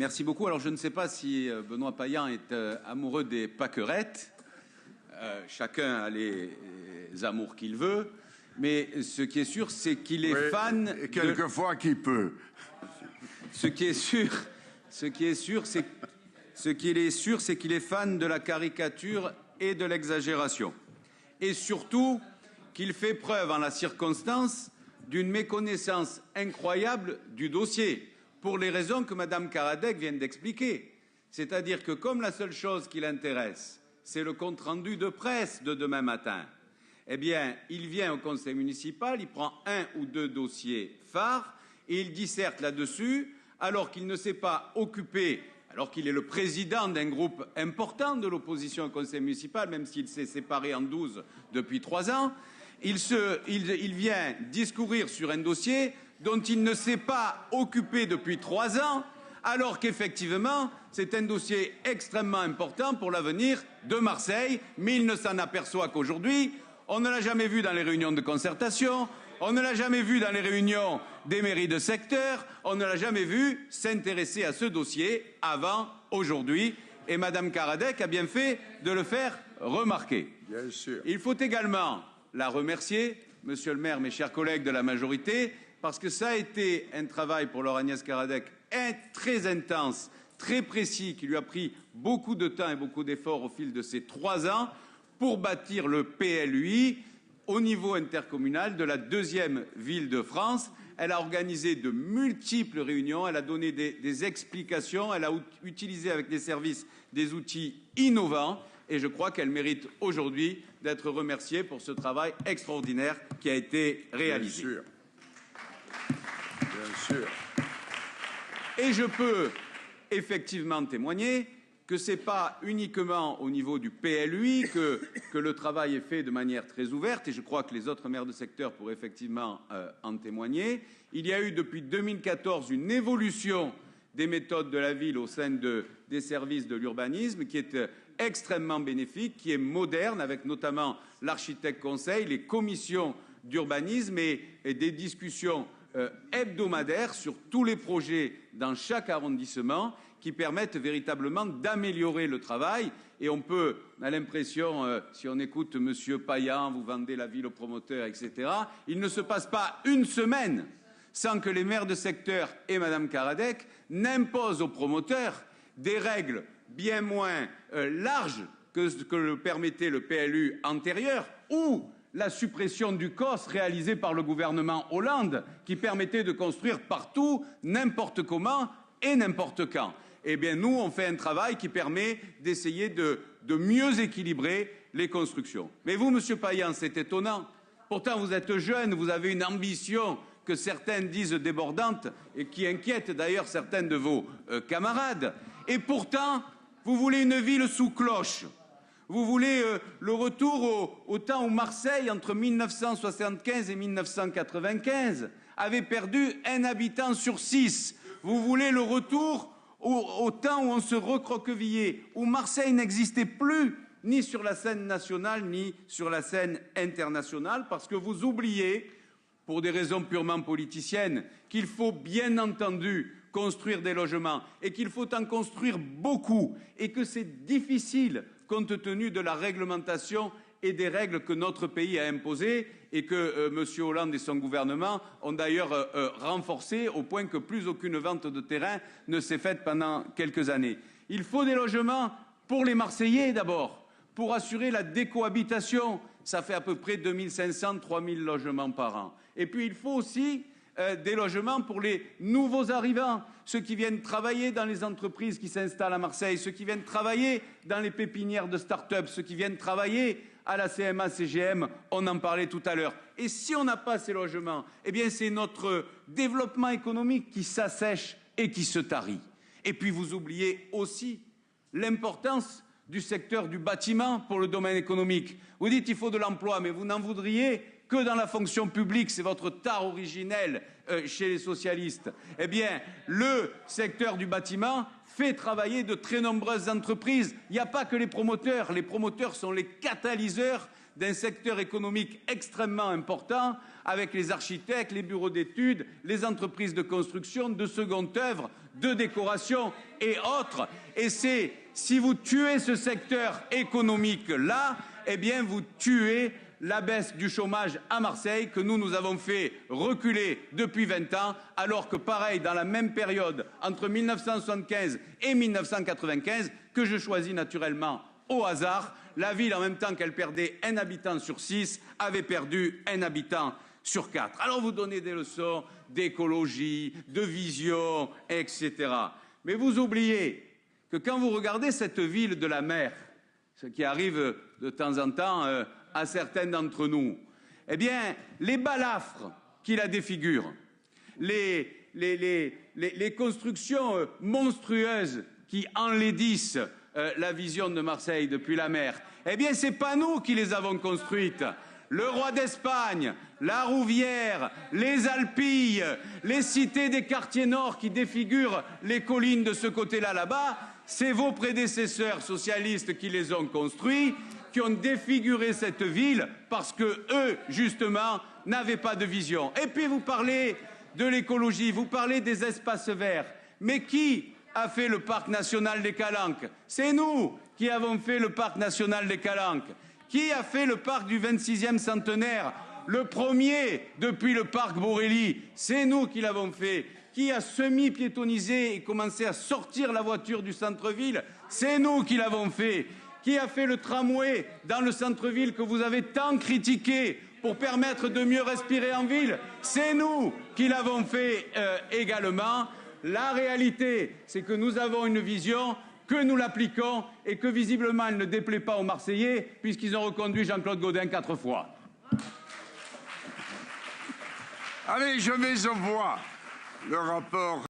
Merci beaucoup. Alors, je ne sais pas si Benoît Payan est amoureux des pâquerettes. Chacun a les amours qu'il veut. Mais ce qui est sûr, c'est qu'il est fan. Et quelquefois qu'il peut. Ce qui est sûr, c'est qu'il est fan de la caricature et de l'exagération. Et surtout, qu'il fait preuve en la circonstance d'une méconnaissance incroyable du dossier, pour les raisons que Mme Caradec vient d'expliquer. C'est-à-dire que comme la seule chose qui l'intéresse, c'est le compte-rendu de presse de demain matin, eh bien, il vient au conseil municipal, il prend un ou deux dossiers phares et il disserte là-dessus, alors qu'il ne s'est pas occupé, alors qu'il est le président d'un groupe important de l'opposition au conseil municipal, même s'il s'est séparé en 12 depuis 3 ans, il vient discourir sur un dossier dont il ne s'est pas occupé depuis 3 ans, alors qu'effectivement, c'est un dossier extrêmement important pour l'avenir de Marseille, mais il ne s'en aperçoit qu'aujourd'hui. On ne l'a jamais vu dans les réunions de concertation, on ne l'a jamais vu dans les réunions des mairies de secteur, on ne l'a jamais vu s'intéresser à ce dossier avant aujourd'hui. Et Mme Caradec a bien fait de le faire remarquer. Bien sûr. Il faut également la remercier, Monsieur le maire, mes chers collègues de la majorité, parce que ça a été un travail pour Laure Agnès Caradec très intense, très précis, qui lui a pris beaucoup de temps et beaucoup d'efforts au fil de ces 3 ans pour bâtir le PLUI au niveau intercommunal de la 2e ville de France. Elle a organisé de multiples réunions, elle a donné des explications, elle a utilisé avec les services des outils innovants et je crois qu'elle mérite aujourd'hui d'être remerciée pour ce travail extraordinaire qui a été réalisé. Bien sûr. Bien sûr. Et je peux effectivement témoigner que ce n'est pas uniquement au niveau du PLUI que le travail est fait de manière très ouverte, et je crois que les autres maires de secteur pourraient effectivement en témoigner. Il y a eu depuis 2014 une évolution des méthodes de la ville au sein des services de l'urbanisme qui est extrêmement bénéfique, qui est moderne, avec notamment l'architecte conseil, les commissions d'urbanisme et des discussions hebdomadaires sur tous les projets dans chaque arrondissement qui permettent véritablement d'améliorer le travail. Et on a l'impression, si on écoute M. Payan, vous vendez la ville aux promoteurs, etc., il ne se passe pas une semaine sans que les maires de secteur et Mme Caradec n'imposent aux promoteurs des règles bien moins larges que ce que le permettait le PLU antérieur, ou la suppression du COS réalisée par le gouvernement Hollande, qui permettait de construire partout, n'importe comment et n'importe quand. Eh bien, nous, on fait un travail qui permet d'essayer de mieux équilibrer les constructions. Mais vous, M. Payan, c'est étonnant. Pourtant, vous êtes jeune, vous avez une ambition que certains disent débordante et qui inquiète d'ailleurs certains de vos camarades. Et pourtant, vous voulez une ville sous cloche. Vous voulez le retour au temps où Marseille, entre 1975 et 1995, avait perdu 1 habitant sur 6. Vous voulez le retour au temps où on se recroquevillait, où Marseille n'existait plus, ni sur la scène nationale, ni sur la scène internationale, parce que vous oubliez, pour des raisons purement politiciennes, qu'il faut bien entendu construire des logements et qu'il faut en construire beaucoup et que c'est difficile compte tenu de la réglementation et des règles que notre pays a imposées et que M. Hollande et son gouvernement ont d'ailleurs renforcées au point que plus aucune vente de terrain ne s'est faite pendant quelques années. Il faut des logements pour les Marseillais d'abord, pour assurer la décohabitation. Ça fait à peu près 2500 à 3000 logements par an. Et puis il faut aussi des logements pour les nouveaux arrivants, ceux qui viennent travailler dans les entreprises qui s'installent à Marseille, ceux qui viennent travailler dans les pépinières de start-up, ceux qui viennent travailler à la CMA-CGM, on en parlait tout à l'heure. Et si on n'a pas ces logements, eh bien c'est notre développement économique qui s'assèche et qui se tarit. Et puis vous oubliez aussi l'importance du secteur du bâtiment pour le domaine économique. Vous dites qu'il faut de l'emploi, mais vous n'en voudriez que dans la fonction publique, c'est votre tare originelle chez les socialistes. Eh bien, le secteur du bâtiment fait travailler de très nombreuses entreprises. Il n'y a pas que les promoteurs sont les catalyseurs d'un secteur économique extrêmement important avec les architectes, les bureaux d'études, les entreprises de construction, de seconde œuvre, de décoration et autres. Et c'est si vous tuez ce secteur économique-là, eh bien vous tuez la baisse du chômage à Marseille que nous avons fait reculer depuis 20 ans, alors que pareil, dans la même période, entre 1975 et 1995, que je choisis naturellement au hasard, la ville, en même temps qu'elle perdait 1 habitant sur 6, avait perdu 1 habitant sur 4. Alors vous donnez des leçons d'écologie, de vision, etc. Mais vous oubliez que quand vous regardez cette ville de la mer, ce qui arrive de temps en temps à certains d'entre nous, eh bien, les balafres qui la défigurent, les constructions monstrueuses qui enlaidissent la vision de Marseille depuis la mer, eh bien, ce n'est pas nous qui les avons construites. Le Roi d'Espagne, la Rouvière, les Alpilles, les cités des quartiers nord qui défigurent les collines de ce côté-là, là-bas, c'est vos prédécesseurs socialistes qui les ont construits, qui ont défiguré cette ville parce que eux, justement, n'avaient pas de vision. Et puis vous parlez de l'écologie, vous parlez des espaces verts. Mais qui a fait le parc national des Calanques? C'est nous qui avons fait le parc national des Calanques. Qui a fait le parc du 26e centenaire? Le premier depuis le parc Borelli. C'est nous qui l'avons fait. Qui a semi-piétonnisé et commencé à sortir la voiture du centre-ville? C'est nous qui l'avons fait. Qui a fait le tramway dans le centre-ville que vous avez tant critiqué pour permettre de mieux respirer en ville? C'est nous qui l'avons fait également. La réalité, c'est que nous avons une vision, que nous l'appliquons et que visiblement elle ne déplaît pas aux Marseillais puisqu'ils ont reconduit Jean-Claude Gaudin 4 fois. Allez, je mets au voix le rapport.